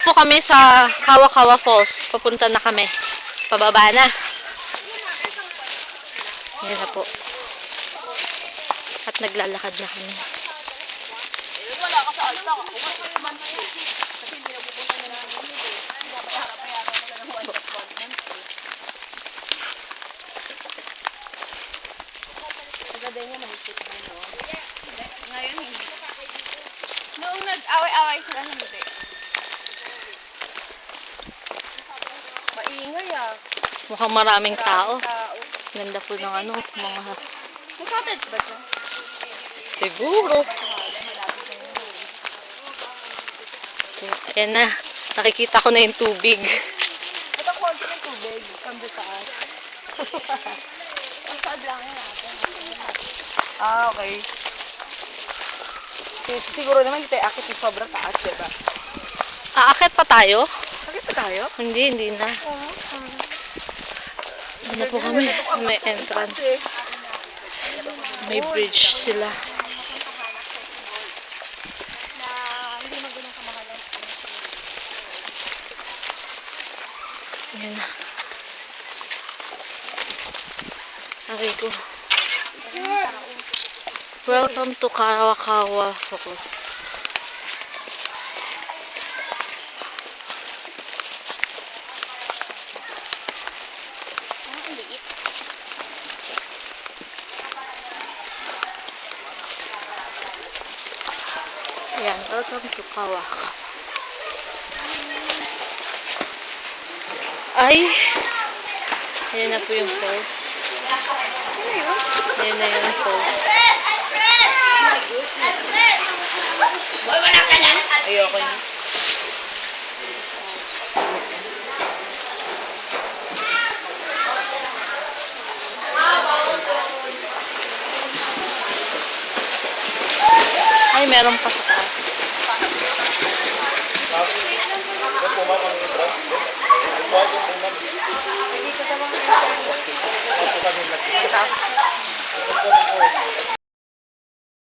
po kami sa Kawa-Kawa Falls. Papunta na kami. Pababa na. Yan na po. At naglalakad na kami. Wala ka sa alta. Kasi hindi na pupunta na namin. Pinapayaran ko na ng 1 month. Kagada niya mahigpit na, no? Ngayon, hindi. Noong nag-away-away sila, hindi. Maingay, ah. Mukhang maraming tao. Tao. Ganda po ng ano, mga... May cottage ba ito? Siguro. Ayan na. Nakikita ko na yung tubig. Ba't ang konti ng tubig? Kambyo taas. Ang saad lang yan natin. Ah, okay. Siguro naman hindi tayo akit yung sobrang taas, diba? Aakit pa tayo? Akit pa tayo? Hindi na. Ano po kami? May entrance. May bridge sila. Na hindi magulong kamahalan. Ayan na. Aray ko. Welcome to Kawa-Kawa Falls. Ang liit. Ayan, welcome to Kawa. Ay! Ayan na po yung falls. Ano yun? Ayan na yung falls. Ayoko na. Ay, meron pa sa taas. Dito naman.